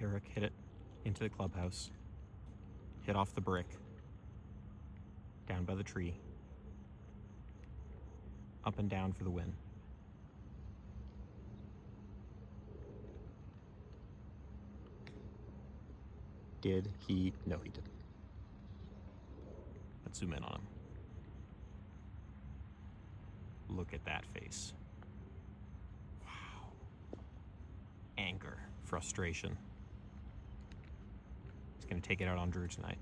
Eric hit it into the clubhouse, hit off the brick, down by the tree, up and down for the win. Did he? No, he didn't. Let's zoom in on him. Look at that face. Wow. Anger, frustration. He's going to take it out on Drew tonight.